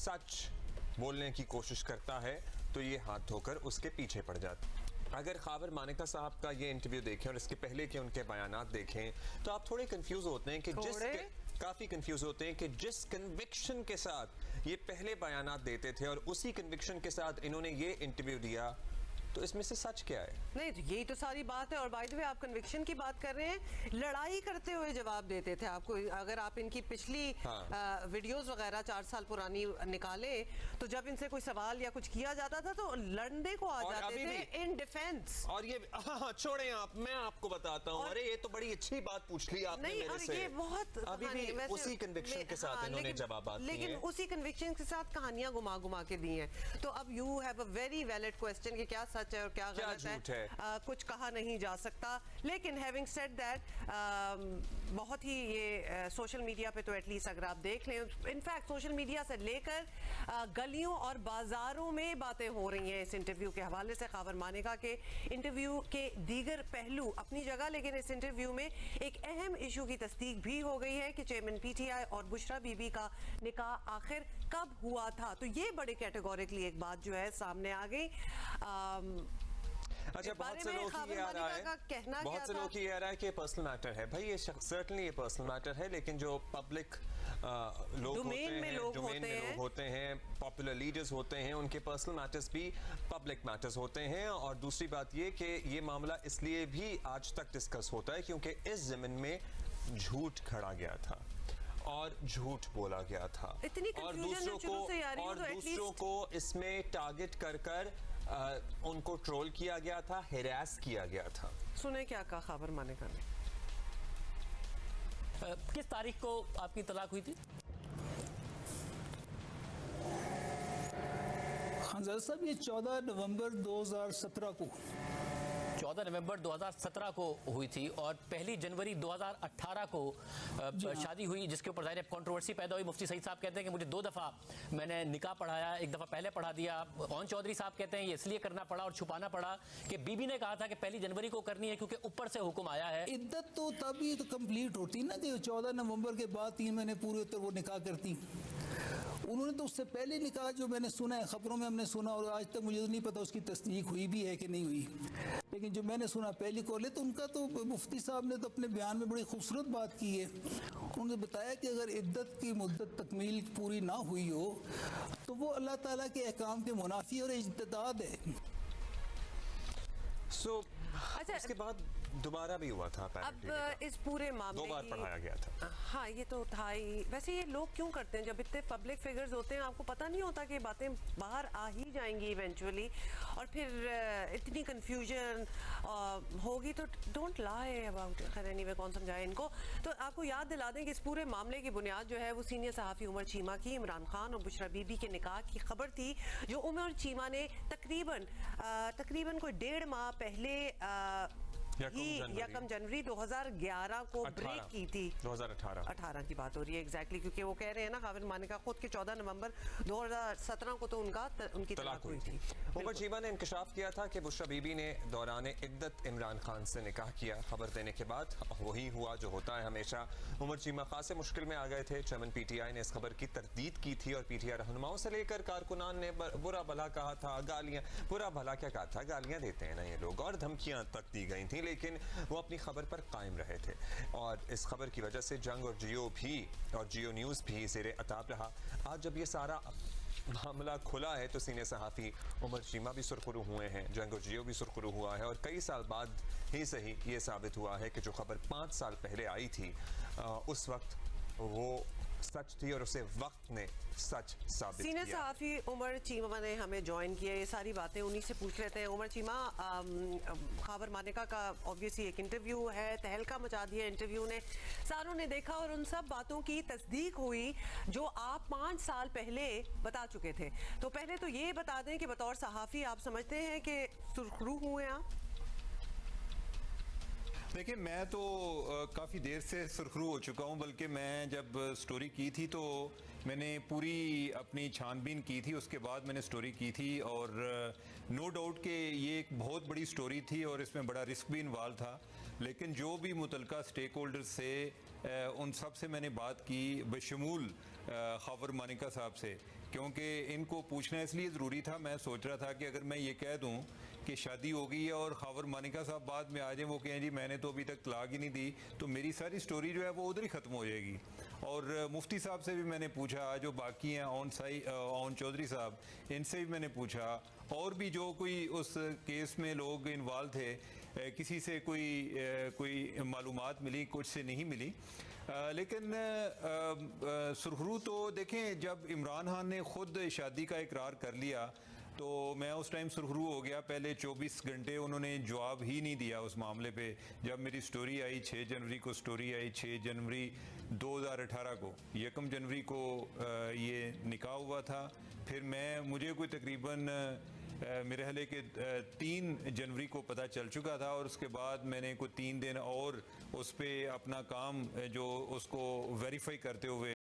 सच बोलने की कोशिश करता है तो ये हाथ धोकर उसके पीछे पड़ जाता। अगर खावर मानिका साहब का ये इंटरव्यू देखें और इसके पहले के उनके बयानात देखें तो आप थोड़े कंफ्यूज होते हैं कि काफी कंफ्यूज होते हैं कि जिस कन्विक्शन के साथ ये पहले बयानात देते थे और उसी कन्विक्शन के साथ इन्होंने ये इंटरव्यू दिया, तो इसमें से सच क्या है? नहीं, तो यही तो सारी बात है। और बाय द वे आप कन्विक्शन की बात कर रहे हैं, लड़ाई करते हुए जवाब देते थे आपको। अगर आप इनकी पिछली वीडियोस वगैरह 4 साल पुरानी निकाले तो जब इनसे कोई सवाल या कुछ किया जाता था तो लड़ने को आ जाते थे इन डिफेंस। और ये छोड़ें आप, मैं आपको बताता हूँ। अरे ये तो बड़ी अच्छी बात पूछ ली आपने मेरे से। ये बहुत अभी भी उसी कन्विक्शन के साथ इन्होंने जवाब दिए, लेकिन उसी कन्विक्शन के साथ कहानियां घुमा के दी हैं। तो अब you have a very valid question कि क्या सच है और क्या गलत है। कुछ कहा नहीं जा सकता। लेकिन हैविंग सेड दैट, बहुत ही ये सोशल मीडिया पे तो एटलीस्ट अगर आप देख लें, इनफैक्ट सोशल मीडिया से लेकर गलियों और बाजारों में बातें हो रही हैं इस इंटरव्यू के हवाले से। खावर मानिका के इंटरव्यू के दीगर पहलू अपनी जगह, लेकिन इस इंटरव्यू में एक अहम इशू की तस्दीक भी हो गई है कि चेयरमैन पीटीआई और बुशरा बीबी का निकाह आखिर कब हुआ था। तो ये बड़े कैटेगोरिकली एक बात जो है सामने आ गई। अच्छा, बहुत से लोग ये आ रहा है कि पर्सनल मैटर है। भाई ये सर्टनली ये पर्सनल मैटर है, लेकिन जो पब्लिक लोग होते हैं, पॉपुलर लीडर्स होते हैं, उनके पर्सनल मैटर्स भी पब्लिक मैटर्स होते हैं। और दूसरी बात ये कि ये मामला इसलिए भी आज तक डिस्कस होता है क्योंकि इस ज़मीन में झूठ खड़ा गया था और झूठ बोला गया था और दूसरों को इसमें टारगेट कर उनको ट्रोल किया गया था, हैरास किया गया था। सुने क्या कहा खावर मानिका ने। किस तारीख को आपकी तलाक हुई थी? खानजादा साहब, ये 14 नवंबर 2017 को 14 नवंबर 2017 को हुई थी और 1 जनवरी 2018 को शादी हुई, जिसके ऊपर ज़ाहिर कंट्रोवर्सी पैदा हुई। मुफ्ती सईद साहब कहते हैं कि मुझे 2 दफ़ा मैंने निकाह पढ़ाया, एक दफ़ा पहले पढ़ा दिया। ओन चौधरी साहब कहते हैं ये इसलिए करना पड़ा और छुपाना पड़ा कि बीबी ने कहा था कि 1 जनवरी को करनी है क्योंकि ऊपर से हुक्म आया है। इद्दत तो तभी तो कंप्लीट होती ना कि 14 नवंबर के बाद 3 महीने पूरे होते वो निकाह करती। उन्होंने तो उससे पहले निकाह, जो मैंने सुना है, खबरों में हमने सुना और आज तक मुझे तो नहीं पता उसकी तस्दीक हुई भी है कि नहीं हुई, लेकिन जो मैंने सुना पहली कॉल, तो उनका तो मुफ्ती साहब ने तो अपने बयान में बड़ी खूबसूरत बात की है। उन्होंने बताया कि अगर इद्दत की मुद्दत तकमील पूरी ना हुई हो तो वो अल्लाह ताला के अहकाम के मुनाफी और इज्तिहाद है। अच्छा, उसके बाद दोबारा भी हुआ था। अब इस पूरे मामले 2 बार पढ़ाया गया था। हाँ, ये तो था ही। वैसे ये लोग क्यों करते हैं? जब इतने पब्लिक फिगर्स होते हैं, आपको पता नहीं होता कि बातें बाहर आ ही जाएंगी इवेंचुअली, और फिर इतनी कंफ्यूजन होगी। तो डोंट लाई अबाउट। खैर एनीवे, कौन समझाए इनको। तो आपको याद दिला दें कि इस पूरे मामले की बुनियाद जो है वो सीनियर सहाफ़ी उमर चीमा की इमरान खान और बुशरा बीबी के निकाह की खबर थी, जो उमर चीमा ने तकरीबन कोई 1.5 माह पहले यकम जनवरी 2011 को ब्रेक की थी। 2018 की बात हो रही है एग्जैक्टली, क्योंकि वो कह रहे हैं ना खावर मानिका खुद के 14 नवंबर 2017 को तो उनकी तलाक हुई थी। उमर चीमा ने इंकशाफ किया था कि बुशरा बीबी ने दौरान इद्दत इमरान खान से निकाह किया। खबर देने के बाद वही हुआ जो होता है हमेशा। उमर चीमा खासे मुश्किल में आ गए थे। चेयरमैन पीटीआई ने इस खबर की तरदीद की थी और पीटीआई रहनुमाओं से लेकर कारकुनान ने बुरा भला कहा था, गालियां, बुरा भला क्या कहा था, गालियां देते हैं ना ये लोग, और धमकियां तक दी गई थी, लेकिन वो अपनी खबर पर कायम रहे थे। और इस खबर की वजह से जंग और जियो न्यूज़ भी ज़ेरे अताब रहा। आज जब ये सारा मामला खुला है तो सीनियर सहाफ़ी उमर चीमा भी सुरखरू हुए हैं, जंग और जियो भी सुरखरू हुआ है, और कई साल बाद ही सही ये साबित हुआ है कि जो खबर 5 साल पहले आई थी उस वक्त वो सच थी और उसे वक्त ने सच साबित किया। सीनियर सहाफ़ी उमर चीमा ने हमें ज्वाइन किया। ये सारी बातें उन्हीं से पूछ लेते हैं। उमर चीमा, खावर मानिका का ऑब्वियसली एक इंटरव्यू है, तहलका मचा दिया इंटरव्यू ने, सारों ने देखा और उन सब बातों की तस्दीक हुई जो आप 5 साल पहले बता चुके थे। तो पहले तो ये बता दें कि बतौर सहाफ़ी आप समझते हैं कि सुरखरू हुए आप? देखिए, मैं तो काफ़ी देर से सुरखरू हो चुका हूं, बल्कि मैं जब स्टोरी की थी तो मैंने पूरी अपनी छानबीन की थी, उसके बाद मैंने स्टोरी की थी। और नो डाउट कि ये एक बहुत बड़ी स्टोरी थी और इसमें बड़ा रिस्क भी इन्वॉल्व था, लेकिन जो भी मुतलका स्टेक होल्डर्स से उन सब से मैंने बात की, बशमूल खावर मानिका साहब से, क्योंकि इनको पूछना इसलिए ज़रूरी था। मैं सोच रहा था कि अगर मैं ये कह दूं कि शादी हो गई है और खावर मानिका साहब बाद में आ जाएं, वो कहें जी मैंने तो अभी तक तलाक ही नहीं दी, तो मेरी सारी स्टोरी जो है वो उधर ही ख़त्म हो जाएगी। और मुफ्ती साहब से भी मैंने पूछा, जो बाकी हैं ओन चौधरी साहब, इनसे भी मैंने पूछा, और भी जो कोई उस केस में लोग इन्वॉल्व थे, किसी से कोई मालूमात मिली, कुछ से नहीं मिली। लेकिन सुरखरू तो देखें, जब इमरान खान ने खुद शादी का इकरार कर लिया तो मैं उस टाइम सुरखरू हो गया। पहले 24 घंटे उन्होंने जवाब ही नहीं दिया उस मामले पे। जब मेरी स्टोरी आई 6 जनवरी को, स्टोरी आई 6 जनवरी 2018 को, 1 जनवरी को ये निकाह हुआ था। फिर मुझे कोई तकरीबन मेरे हले के 3 जनवरी को पता चल चुका था, और उसके बाद मैंने कोई 3 दिन और उस पर अपना काम जो उसको वेरीफाई करते हुए